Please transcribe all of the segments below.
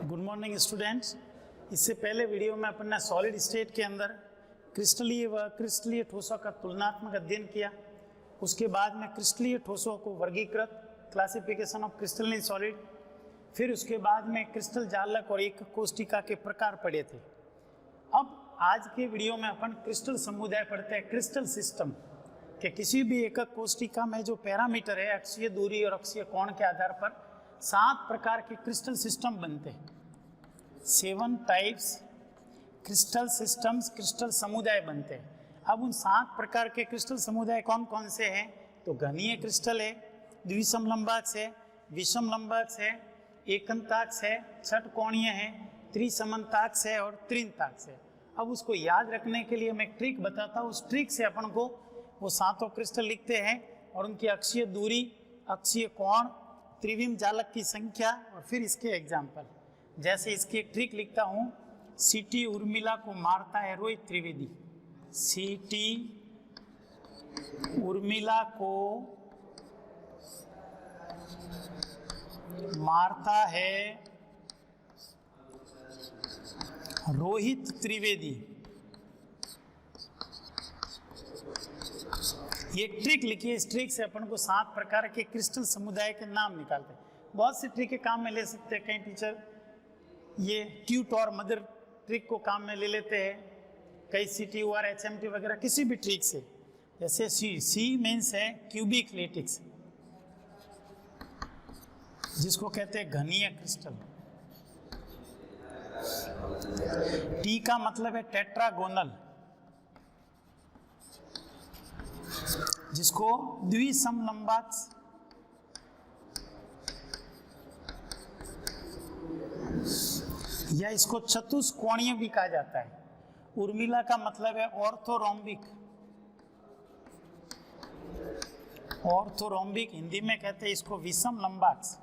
Good morning students. इससे पहले video में अपन ने सॉलिड स्टेट के अंदर क्रिस्टलीय व क्रिस्टलीय ठोसों का तुलनात्मक अध्ययन किया। उसके बाद में क्रिस्टलीय ठोसों को वर्गीकृत, क्लासिफिकेशन ऑफ क्रिस्टलाइन सॉलिड, फिर उसके बाद में क्रिस्टल जालक और एक कोष्टिका के प्रकार पढ़े थे। अब आज के वीडियो में अपन क्रिस्टल समुदाय पढ़ते हैं। क्रिस्टल सिस्टम के किसी भी एकक कोष्टिका में जो पैरामीटर है अक्षीय दूरी और अक्षीय कोण के आधार पर 7 प्रकार के क्रिस्टल सिस्टम बनते हैं। 7 टाइप्स क्रिस्टल सिस्टम्स, क्रिस्टल समुदाय बनते हैं। अब उन 7 प्रकार के क्रिस्टल समुदाय कौन कौन से हैं? तो घनीय क्रिस्टल है, द्विसमलंबाक्ष है, विषमलंबाक्ष है, एकंताक्ष है, छठकोणीय है, त्रिसमन्ताक्ष है और त्रिंताक्ष है। अब उसको याद रखने के लिए मैं एक ट्रिक बताता हूँ। उस ट्रिक से अपन को वो 7 क्रिस्टल लिखते हैं और उनकी अक्षीय दूरी, अक्षीय कोण, त्रिविम जालक की संख्या और फिर इसके एग्जाम्पल। जैसे इसकी एक ट्रिक लिखता हूँ। सीटी उर्मिला को मारता है रोहित त्रिवेदी। सीटी उर्मिला को मारता है रोहित त्रिवेदी। ये ट्रिक लिखिए। इस ट्रिक से अपन को 7 प्रकार के क्रिस्टल समुदाय के नाम निकालते हैं। बहुत सी ट्रिक के काम में ले सकते हैं। कई टीचर ये ट्यूट और मदर ट्रिक को काम में ले लेते हैं, कई CTOR HMT वगैरह किसी भी ट्रिक से। जैसे सी मीन्स है क्यूबिक लेटिक्स, जिसको कहते हैं घनीय क्रिस्टल। टी का मतलब है टेट्रागोनल, जिसको द्विसमलंबाक्ष, या इसको चतुष्कोणीय भी कहा जाता है। उर्मिला का मतलब है ऑर्थोरोम्बिक। ऑर्थोरोम्बिक हिंदी में कहते हैं इसको विषम लंबाक्ष।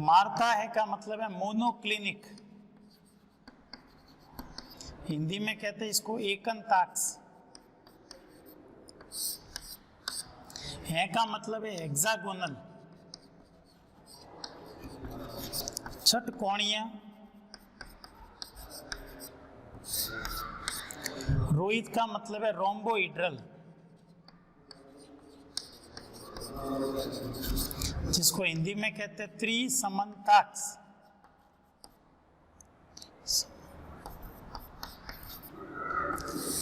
मारता है का मतलब है मोनोक्लिनिक, हिंदी में कहते हैं इसको एकंताक्ष। है का मतलब है हेक्सागोनल, छठकोणीय। रोहित का मतलब है रोम्बोइड्रल, जिसको हिंदी में कहते हैं त्रिसमन्ताक्ष।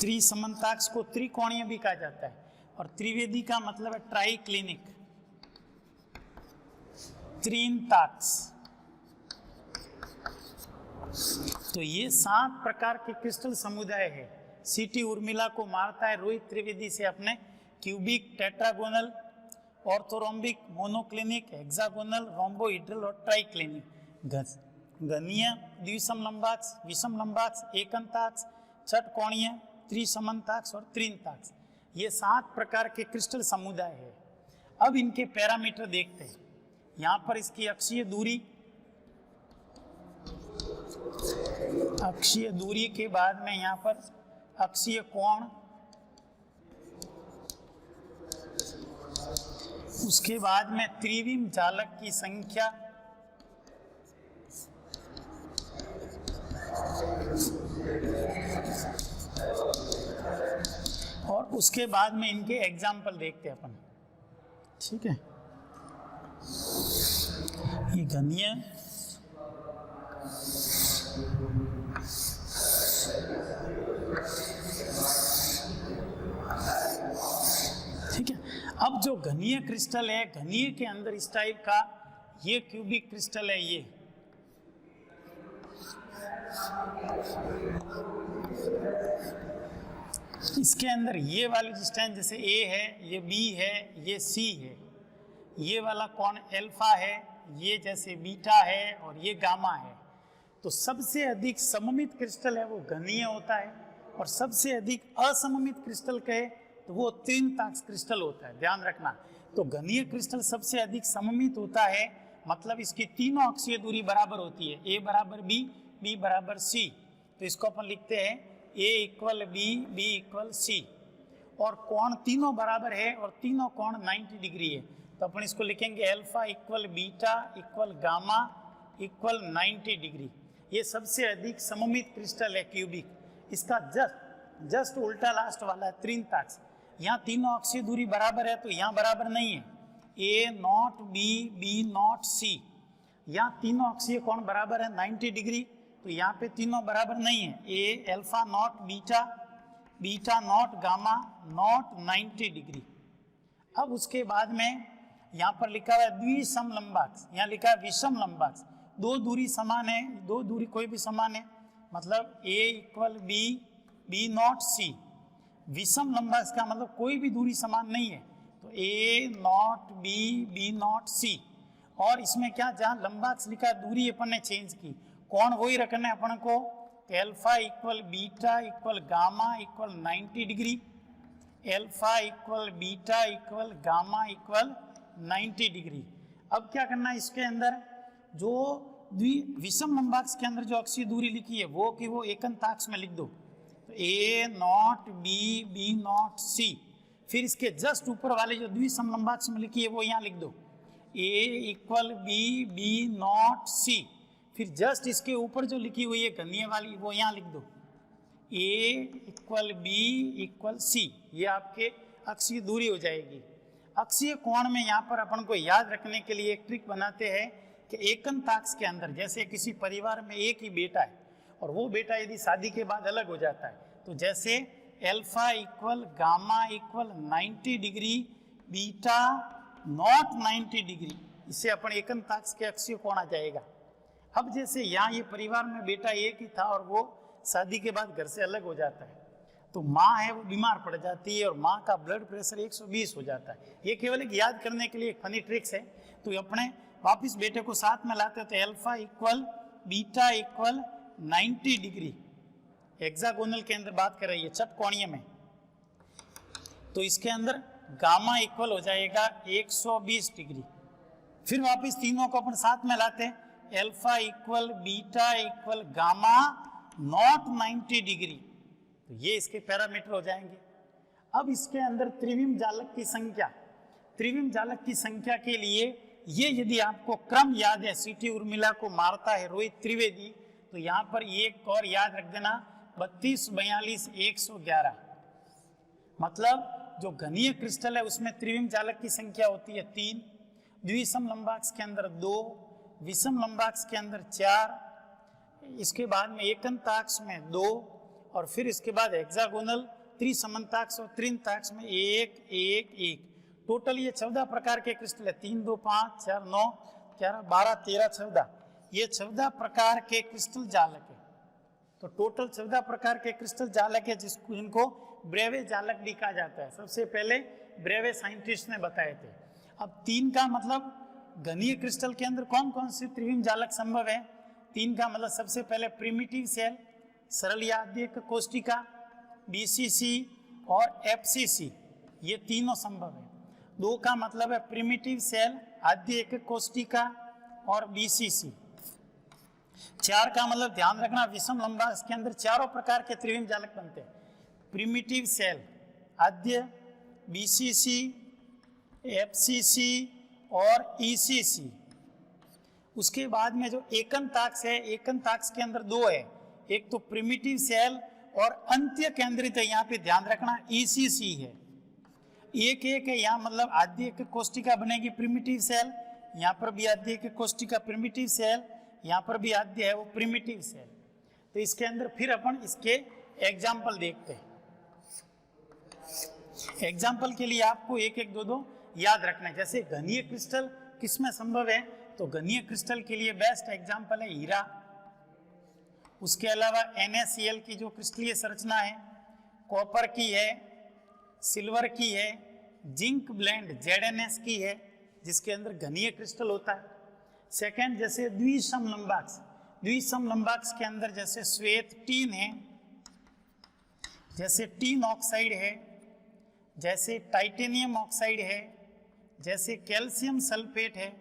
त्रिसमन्ताक्ष को त्रिकोणीय भी कहा जाता है। और त्रिवेदी का मतलब है ट्राइक्लिनिक, त्रिंताक्ष। तो ये 7 प्रकार के क्रिस्टल समुदाय है। सीटी उर्मिला को मारता है रोहित त्रिवेदी से अपने cubic, tetragonal, orthorhombic, monoclinic, hexagonal, rhombohedral और ट्राइक्लिनिक। घनीय, द्विसमलंबाक्ष, विषमलंबाक्ष, एकंताक्ष, छठकोणीय, त्रिसमन्ताक्ष और त्रिंताक्ष। ये 7 प्रकार के क्रिस्टल समुदाय है। अब इनके पैरामीटर देखते हैं। यहाँ पर इसकी अक्षीय दूरी, अक्षीय दूरी के बाद में यहाँ पर अक्षीय कोण, उसके बाद में त्रिविम जालक की संख्या, और उसके बाद में इनके एग्जाम्पल देखते हैं अपन। ठीक है, ये घनीय, ठीक है। अब जो घनीय क्रिस्टल है, घनीय के अंदर इस टाइप का ये क्यूबिक क्रिस्टल है। ये इसके अंदर ये वाली डिस्टेंस जैसे A है, ये B है, ये C है, ये वाला कोण अल्फा है, ये जैसे बीटा है और ये गामा है। तो सबसे अधिक सममित क्रिस्टल है वो घनीय होता है, और सबसे अधिक असममित क्रिस्टल कहे तो वो त्रिंताक्ष क्रिस्टल होता है। ध्यान रखना। तो घनीय क्रिस्टल सबसे अधिक सममित होता है, मतलब इसकी तीनों अक्षीय दूरी बराबर होती है। A बराबर B, B बराबर C। तो इसको अपन लिखते हैं A equal B, B equal C। और कोण तीनों बराबर है और तीनों कोण 90 डिग्री है। तो अपन इसको लिखेंगे alpha equal beta equal gamma equal 90 degree. ये सबसे अधिक सममित क्रिस्टल है क्यूबिक। इसका जस्ट उल्टा लास्ट वाला है त्रिंताक्ष। यहाँ तीनों अक्षीय दूरी बराबर है, तो यहाँ बराबर नहीं है। ए नॉट बी, बी नॉट सी, यहाँ तीनों अक्षीय कोण बराबर है 90 डिग्री, तो यहाँ पे तीनों बराबर नहीं है। A alpha not beta, beta not gamma not 90 degree. अब उसके बाद में यहाँ पर लिखा हुआ है द्विसम लंबाक्ष, यहाँ लिखा है विषम लंबाक्ष। दो दूरी समान है, दो दूरी कोई भी समान है, मतलब ए इक्वल बी, बी नॉट सी। विषम लंबाक्ष का मतलब कोई भी दूरी समान नहीं है, तो ए नॉट बी, बी नॉट सी। और इसमें क्या, जहाँ लंबाक्ष लिखा दूरी अपन ने चेंज की, कोण वही रखना है अपन को। Alpha equal beta equal gamma equal 90 degree, alpha equal beta equal gamma equal 90 degree. अब क्या करना है, इसके अंदर जो विषम लंबाक्ष के अंदर जो अक्षीय दूरी लिखी है वो कि वो एकंताक्ष में लिख दो। तो ए नॉट बी, बी नॉट सी। फिर इसके जस्ट ऊपर वाले जो द्विसम लंबाक्ष में लिखी है वो यहाँ लिख दो, ए इक्वल बी, बी नॉट सी। फिर जस्ट इसके ऊपर जो लिखी हुई है घनीय वाली वो यहाँ लिख दो, ए इक्वल बी इक्वल सी। ये आपके अक्षीय दूरी हो जाएगी। अक्षीय कोण में यहाँ पर अपन को याद रखने के लिए एक ट्रिक बनाते हैं कि एकंताक्ष के अंदर, जैसे किसी परिवार में एक ही बेटा है और वो बेटा यदि शादी के बाद अलग हो जाता है, तो जैसे alpha equal gamma equal 90 degree, beta not 90 degree, इससे अपन एकंताक्ष के अक्षीय कोण आ जाएगा। अब जैसे यहाँ ये परिवार में बेटा एक ही था और वो शादी के बाद घर से अलग हो जाता है, तो माँ है वो बीमार पड़ जाती है और माँ का ब्लड प्रेशर 120 हो जाता है। ये केवल एक याद करने के लिए एक फनी ट्रिक्स है। तो अपने वापिस बेटे को साथ में लाते थे, alpha equal beta equal 90 degree. Hexagonal के अंदर बात कर रही है, चतकोणीय में, तो इसके अंदर गामा इक्वल हो जाएगा 120 डिग्री। फिर वापिस तीनों को अपन साथ में लाते हैं, alpha equal beta equal gamma not 90 degree, तो ये इसके पैरामीटर हो जाएंगे। अब इसके अंदर त्रिविम जालक की संख्या, त्रिविम जालक की संख्या के लिए ये यदि आपको क्रम याद है, सीटी उर्मिला को मारता है रोहित त्रिवेदी, तो यहाँ पर एक और याद रख देना, 32, 42, 111। मतलब जो घनीय क्रिस्टल है उसमें त्रिविम जालक की संख्या होती है 3, द्विसम लंबाक्ष के अंदर 2, विषम लंबाक्ष के अंदर 4, इसके बाद में एकंताक्ष में 2, और फिर इसके बाद हेक्सागोनल, त्रिसमंताक्ष और त्रिंताक्ष में 1, 1, 1। टोटल ये 14 प्रकार के क्रिस्टल है, 3, 2, 5, 4, 9, 11, 12, 13, 14। ये 14 प्रकार के क्रिस्टल जालक है। तो टोटल 14 प्रकार के क्रिस्टल जालक है, जिनको ब्रेवे जालक भी कहा जाता है। सबसे पहले ब्रेवे साइंटिस्ट ने बताए थे। अब 3 का मतलब घनीय क्रिस्टल के अंदर कौन कौन से त्रिविम जालक संभव है। 3 का मतलब सबसे पहले प्रिमिटिव सेल, सरल या आद्यक कोष्टिका, बीसीसी और एफसीसी, ये तीनों संभव है। 2 का मतलब है प्रिमिटिव सेल, आद्यक कोष्टिका और बीसीसी। 4 का मतलब ध्यान रखना, विषम लंबाक्ष के अंदर चारों प्रकार के त्रिविम जालक बनते हैं, प्रिमिटिव सेल, आद्य, बीसीसी, एफसीसी और ईसीसी। उसके बाद में जो एकंताक्ष है, एकंताक्ष के अंदर 2 है, एक तो प्रिमिटिव सेल और अंत्य केंद्रित है, यहाँ पे ध्यान रखना ईसीसी है। एक है, यहाँ मतलब आद्यक कोष्टिका बनेगी प्रिमिटिव सेल, यहाँ पर भी आद्यक कोष्टिका प्रिमिटिव सेल, यहाँ पर भी आद्य है वो प्रिमिटिव सेल। तो इसके अंदर फिर अपन इसके एग्जाम्पल देखते हैं। एग्जाम्पल के लिए आपको 1, 1, 2, 2 याद रखना है। जैसे घनीय क्रिस्टल किसमें संभव है, तो घनीय क्रिस्टल के लिए बेस्ट एग्जाम्पल है हीरा। उसके अलावा NaCl की जो क्रिस्टलीय संरचना है, कॉपर की है, सिल्वर की है, जिंक ब्लेंड ZnS की है, जिसके अंदर घनीय क्रिस्टल होता है। सेकंड, जैसे द्विसम लंबाक्ष, द्विसम लंबाक्ष के अंदर जैसे श्वेत टीन है, जैसे टीन ऑक्साइड है, जैसे टाइटेनियम ऑक्साइड है, जैसे कैल्शियम सल्फेट है,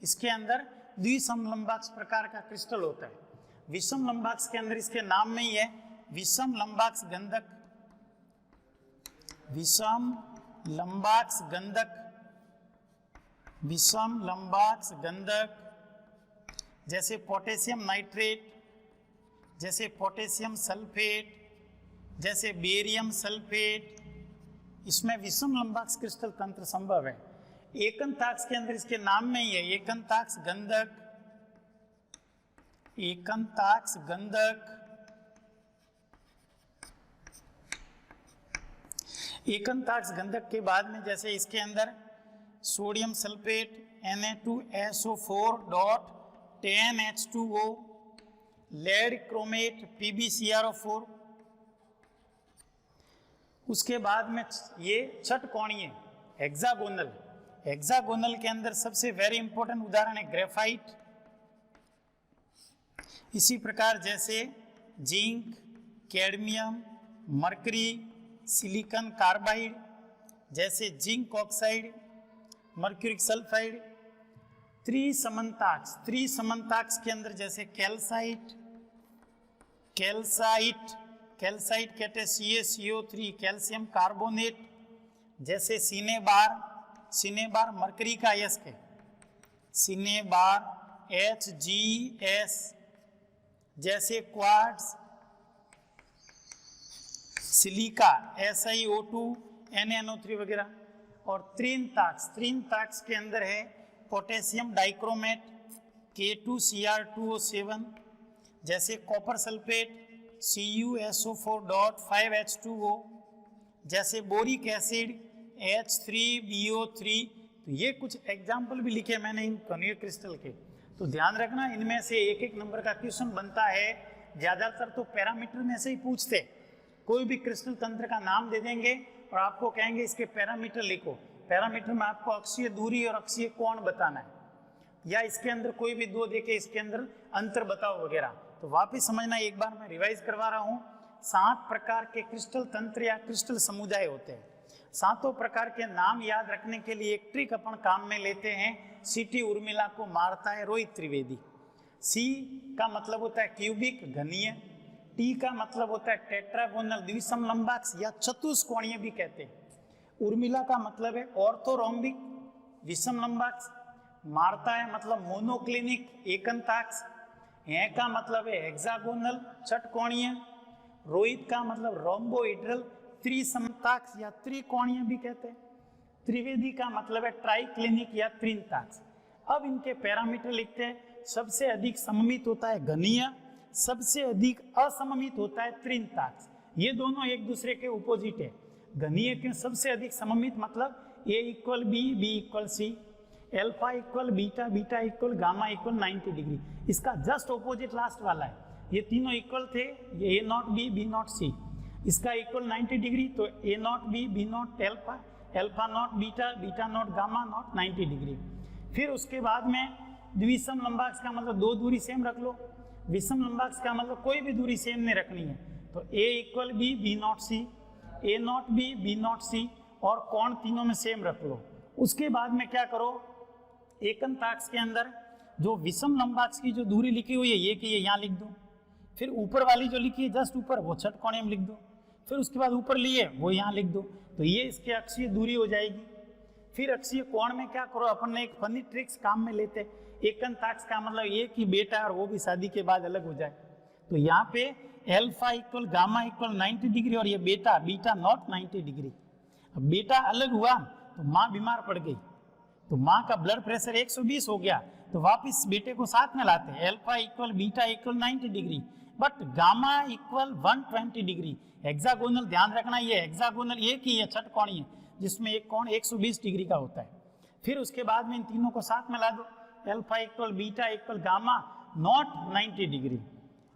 इसके अंदर द्विसम लंबाक्ष प्रकार का क्रिस्टल होता है। विषम लंबाक्ष के अंदर इसके नाम में ही है विषम लंबाक्ष गंधक, विषम लंबाक्ष गंधक, विषम लंबाक्स गंधक, जैसे पोटेशियम नाइट्रेट, जैसे पोटेशियम सल्फेट, जैसे बेरियम सल्फेट, इसमें विषम लंबाक्स क्रिस्टल तंत्र संभव है। एकंताक्स के अंदर इसके नाम में ही है एकंताक्स गंधक, एकंताक्स गंधक। एकंताक्स गंधक के बाद में जैसे इसके अंदर sodium sulphate Na2SO4 dot 10H2O, lead chromate PbCrO4। उसके बाद में ये षटकोणीय हेक्सागोनल, हेक्सागोनल के अंदर सबसे वेरी इंपॉर्टेंट उदाहरण है ग्रेफाइट। इसी प्रकार जैसे zinc, cadmium, mercury, silicon carbide, जैसे जिंक ऑक्साइड, मर्क्यूरिक सल्फाइड। त्रिसमन्ताक्स, त्रिसमन्ताक्स के अंदर जैसे कैल्साइट, कैल्साइट, कैल्साइट कहते हैं CaCO3 कैल्शियम कार्बोनेट, जैसे सिनेबार, सिनेबार मरकरी का अयस्क है, सिनेबार HgS, जैसे क्वार्ट्ज, सिलिका SiO2 NaNO3 वगैरह। और त्रिनताक्स, त्रिनताक्स के अंदर है पोटेशियम डाइक्रोमेट K2Cr2O7, जैसे copper sulphate CuSO4 dot 5H2O, जैसे बोरिक एसिड H3BO3। तो ये कुछ एग्जाम्पल भी लिखे मैंने इन कणीय क्रिस्टल के, तो ध्यान रखना इनमें से एक एक नंबर का क्वेश्चन बनता है। ज़्यादातर तो पैरामीटर में से ही पूछते, कोई भी क्रिस्टल तंत्र का नाम दे देंगे और आपको कहेंगे इसके पैरामीटर लिखो। पैरामीटर में आपको अक्षीय दूरी और अक्षीय कोण बताना है, या इसके अंदर कोई भी दो देके इसके अंदर अंतर बताओ वगैरह। तो वापिस समझना, एक बार मैं रिवाइज करवा रहा हूँ। 7 प्रकार के क्रिस्टल तंत्र या क्रिस्टल समुदाय होते हैं। 7 प्रकार के नाम याद रखने के लिए एक ट्रिक अपन काम में लेते हैं। सीटी उर्मिला को मारता है रोहित त्रिवेदी। सी का मतलब होता है क्यूबिक घनीय, टी का मतलब होता है टेट्रागोनल द्विसम लंबाक्स या चतुष्कोणीय भी कहते हैं। उर्मिला का मतलब है ऑर्थोरोम्बिक विषम लंबाक्स, मारता है मतलब मोनोक्लिनिक एकंताक्स, है का मतलब है हेक्सागोनल षटकोणीय, रोहित का मतलब रोम्बोइड्रल त्रिसमताक्स या त्रिकोणीय भी कहते हैं, त्रिवेदी का मतलब है ट्राइक्लिनिक या त्रिनताक्स। अब इनके पैरामीटर लिखते हैं। सबसे अधिक सममित होता है घनीय, सबसे अधिक असममित होता है त्रिनताक्स। ये दोनों एक दूसरे के अपोजिट है। घनीय के सबसे अधिक सममित मतलब A = B, B = C, alpha = beta, beta = gamma = 90 degree. इसका जस्ट ऑपोजिट लास्ट वाला है। ये तीनों इक्वल थे, ये A0 B, B0 C, इसका इक्वल 90 डिग्री, तो A0 B, B0 alpha, alpha not beta, beta not gamma not 90 degree. फिर उसके बाद में द्विसम लंबाक्स का मतलब दो दूरी सेम रख लो, विषम लंबाक्स का मतलब कोई भी दूरी सेम नहीं रखनी है। तो A = B, B0 C, A0 B, B0 C, और कोण तीनों में सेम रख लो। उसके बाद में क्या करो, एकंताक्स के अंदर जो विषम लंबाक्स की जो दूरी लिखी हुई है ये कि ये यहाँ लिख दो, फिर ऊपर वाली जो लिखी है जस्ट ऊपर वो षटकोणीय में लिख दो, फिर उसके बाद ऊपर लिए वो यहाँ लिख दो, तो ये इसके अक्षीय दूरी हो जाएगी। फिर अक्षीय कोण में क्या करो, अपन ने एक फनी ट्रिक्स काम में लेते। एकंताक्स का मतलब ये कि बेटा और वो भी शादी के बाद अलग हो जाए, तो यहाँ पे अल्फा = गामा = 90 डिग्री और ये बेटा, बीटा नॉट 90 डिग्री। अब बेटा अलग हुआ तो माँ बीमार पड़ गई, तो माँ का ब्लड प्रेशर 120 हो गया, तो वापिस बेटे को साथ में लाते हैं। Alpha = beta = 90 degree, but gamma = 120 degree. Hexagonal ध्यान रखना, ये हेक्सागोनल एक ही है षटकोणीय जिसमें एक कोण 120 डिग्री का होता है। फिर उसके बाद में इन तीनों को साथ में ला दो, alpha = beta = gamma not 90 degree.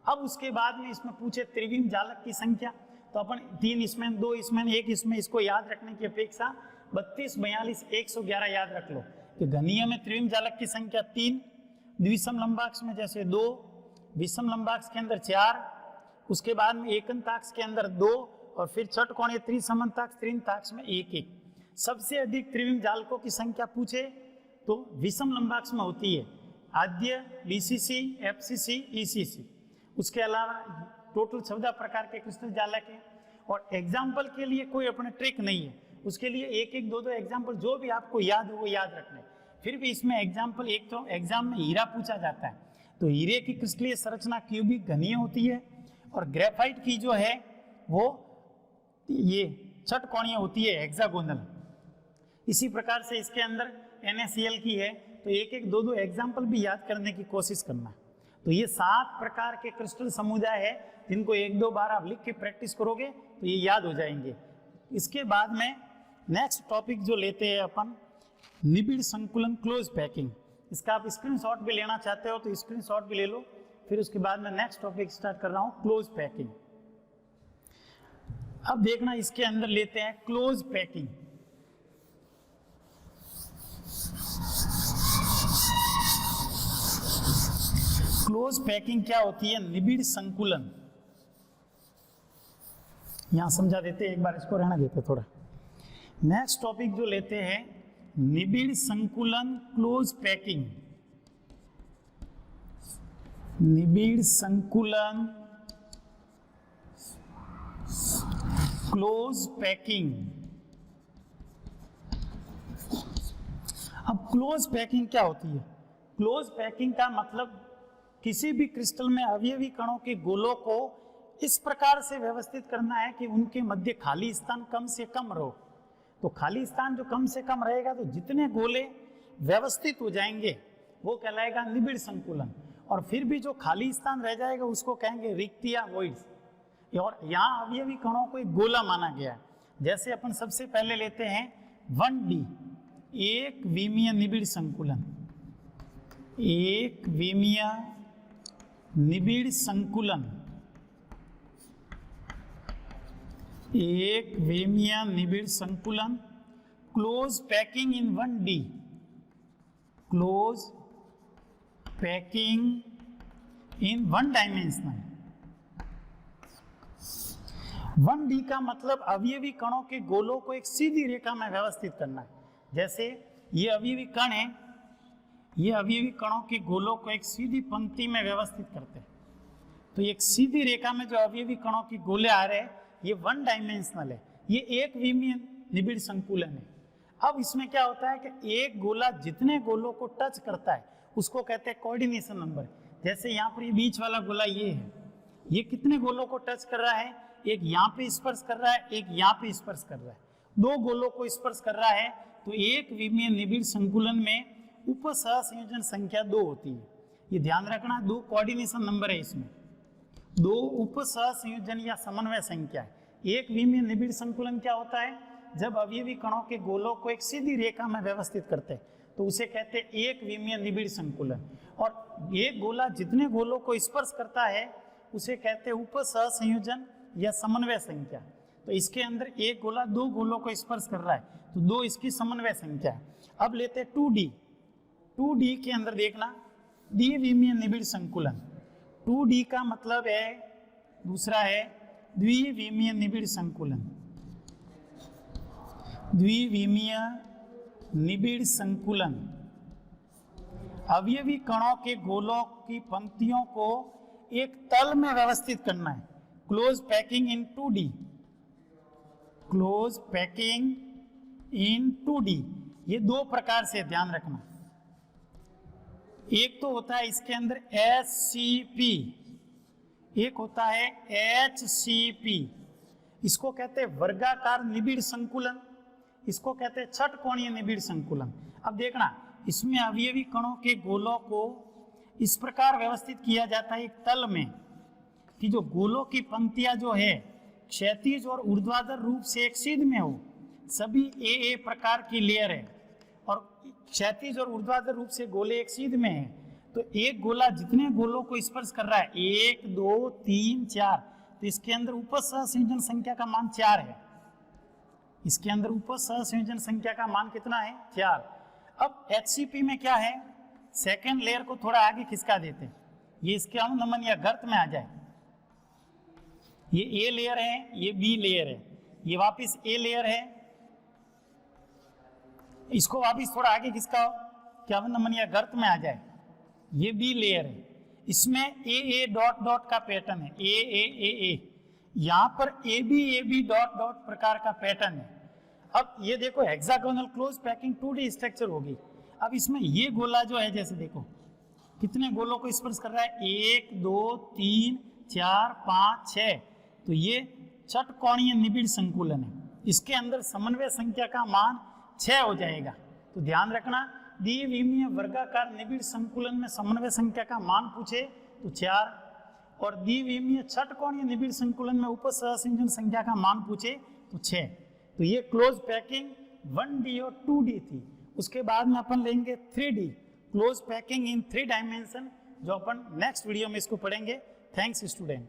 अब उसके बाद में इसमें पूछे त्रिविम जालक की संख्या, तो अपन 3 इसमें, 2 इसमें, 1 इसमें, इसको याद रखने की अपेक्षा 32, 42, 111 याद रख लो कि घनीय में त्रिविम जालक की संख्या 3, द्विसम लंबाक्स में जैसे 2, विषम लंबाक्स के अंदर 4, उसके बाद में एकंताक्स के अंदर 2, और फिर षटकोणीय त्रिसमन्ताक्स त्रिनताक्स में 1-1। सबसे अधिक त्रिविम जालकों की संख्या पूछे तो विषम लंबाक्स में होती है आद्य, BCC, FCC, ECC। उसके अलावा टोटल 14 प्रकार के क्रिस्टल जालक हैं। और एग्जाम्पल के लिए कोई अपने ट्रिक नहीं है, उसके लिए 1-1, 2-2 एग्जाम्पल जो भी आपको याद हो वो याद रखना है। फिर भी इसमें एग्जाम्पल, एक तो एग्जाम में हीरा पूछा जाता है, तो हीरे की क्रिस्टलीय संरचना क्यूबिक घनीय होती है, और ग्रेफाइट की जो है वो ये षटकोणीय होती है, हेक्सागोनल। इसी प्रकार से इसके अंदर NaCl की है, तो एक एक दो दो एग्जाम्पल भी याद करने की कोशिश करना। तो ये 7 प्रकार के क्रिस्टल समुदाय है, जिनको एक दो बार आप लिख के प्रैक्टिस करोगे तो ये याद हो जाएंगे। इसके बाद में नेक्स्ट टॉपिक जो लेते हैं अपन, निबिड़ संकुलन क्लोज पैकिंग। इसका आप स्क्रीनशॉट भी लेना चाहते हो तो स्क्रीनशॉट भी ले लो। फिर उसके बाद में नेक्स्ट टॉपिक स्टार्ट कर रहा हूँ, क्लोज पैकिंग। अब देखना इसके अंदर लेते हैं क्लोज पैकिंग। क्लोज पैकिंग क्या होती है? निबिड़ संकुलन। यहां समझा देते, एक बार इसको रहना देते थोड़ा। नेक्स्ट टॉपिक जो लेते हैं, निबिड़ संकुलन क्लोज पैकिंग। निबिड़ संकुलन क्लोज पैकिंग। अब क्लोज पैकिंग क्या होती है? क्लोज पैकिंग का मतलब किसी भी क्रिस्टल में अवयवी कणों के गोलों को इस प्रकार से व्यवस्थित करना है कि उनके मध्य खाली स्थान कम से कम रहो। तो खाली स्थान जो कम से कम रहेगा, तो जितने गोले व्यवस्थित हो जाएंगे वो कहलाएगा निबिड़ संकुलन। और फिर भी जो खाली स्थान रह जाएगा उसको कहेंगे रिक्त या वॉइड्स। और यहाँ अवयवी कणों को एक गोला माना गया है। जैसे अपन सबसे पहले लेते हैं 1D, एक विमीय निबिड़ संकुलन। एक विमीय निबिड़ संकुलन, एक विमीय निबिड़ संकुलन, close packing in 1D, close packing in 1 dimensional. 1D का मतलब अवयवी कणों के गोलों को एक सीधी रेखा में व्यवस्थित करना है। जैसे ये अवयवी कण है, ये अवयवी कणों के गोलों को एक सीधी पंक्ति में व्यवस्थित करते हैं। तो एक सीधी रेखा में जो अवयवी कणों के गोले आ रहे हैं, ये 1 डायमेंशनल है, ये एक विमीय निबिड़ संकुलन है। अब इसमें क्या होता है कि एक गोला जितने गोलों को टच करता है उसको कहते हैं कोऑर्डिनेशन नंबर। जैसे यहाँ पर ये बीच वाला गोला ये है, ये कितने गोलों को टच कर रहा है? एक यहाँ पे स्पर्श कर रहा है, एक यहाँ पे स्पर्श कर रहा है, 2 गोलों को स्पर्श कर रहा है। तो एक विमीय निबिड़ संकुलन में उप सहसंयोजन संख्या 2 होती है। ये ध्यान रखना, 2 कोऑर्डिनेशन नंबर है इसमें, 2 उप सहसंयोजन या समन्वय संख्या है। एक विमीय निबिड़ संकुलन क्या होता है? जब अवयवी कणों के गोलों को एक सीधी रेखा में व्यवस्थित करते हैं तो उसे कहते हैं एक विमीय निबिड़ संकुलन। और एक गोला जितने गोलों को स्पर्श करता है उसे कहते हैं उप सहसंयोजन या समन्वय संख्या। तो इसके अंदर एक गोला 2 गोलों को स्पर्श कर रहा है, तो 2 इसकी समन्वय संख्या है। अब लेते हैं 2D। 2D के अंदर देखना, द्विविमीय निबिड़ संकुलन। 2D का मतलब है, दूसरा है द्विविमीय निबिड़ संकुलन। द्विविमीय निबिड़ संकुलन अवयवी कणों के गोलों की पंक्तियों को एक तल में व्यवस्थित करना है। क्लोज पैकिंग इन 2D, क्लोज पैकिंग इन 2D। ये 2 प्रकार से ध्यान रखना। एक तो होता है इसके अंदर SCP, एक होता है HCP। इसको कहते हैं वर्गाकार निबिड़ संकुलन, इसको कहते हैं षटकोणीय निबिड़ संकुलन। अब देखना, इसमें अवयवी कणों के गोलों को इस प्रकार व्यवस्थित किया जाता है एक तल में कि जो गोलों की पंक्तियां जो है क्षैतिज और ऊर्ध्वाधर रूप से एक सीध में हो। सभी AA प्रकार की लेयर है और क्षैतिज और ऊर्ध्वाधर रूप से गोले एक सीध में है। तो एक गोला जितने गोलों को स्पर्श कर रहा है, 1 2 3 4, तो इसके अंदर उप सहसंयोजन संख्या का मान 4 है। इसके अंदर उप सहसंयोजन संख्या का मान कितना है? 4। अब HCP में क्या है? सेकेंड लेयर को थोड़ा आगे खिसका देते हैं, ये इसके अनुनमन या गर्त में आ जाए। ये A लेयर है, ये B लेयर है, ये वापस A लेयर है, इसको वापस थोड़ा आगे खिसकाओ कि अनुनमन या गर्त में आ जाए। ये B लेयर है, इसमें AA डॉट डॉट का पैटर्न है, AA यहाँ पर AB डॉट डॉट प्रकार का पैटर्न है। अब ये देखो hexagonal close packing 2D structure होगी। अब इसमें ये गोला जो है, जैसे देखो कितने गोलों को स्पर्श कर रहा है, 1 2 3 4 5 6, तो ये षटकोणीय निबिड़ संकुलन है। इसके अंदर समन्वय संख्या का मान 6 हो जाएगा। तो ध्यान रखना, द्विविमीय वर्गाकार निबिड़ संकुलन में समन्वय संख्या का मान पूछे तो 4, और द्विविमीय षटकोणीय निबिड़ संकुलन में उपसहसंयोजन संख्या का मान पूछे तो 6। तो ये क्लोज पैकिंग 1D और 2D थी। उसके बाद में अपन लेंगे 3D, क्लोज पैकिंग इन 3 डायमेंशन, जो अपन नेक्स्ट वीडियो में इसको पढ़ेंगे। Thanks student.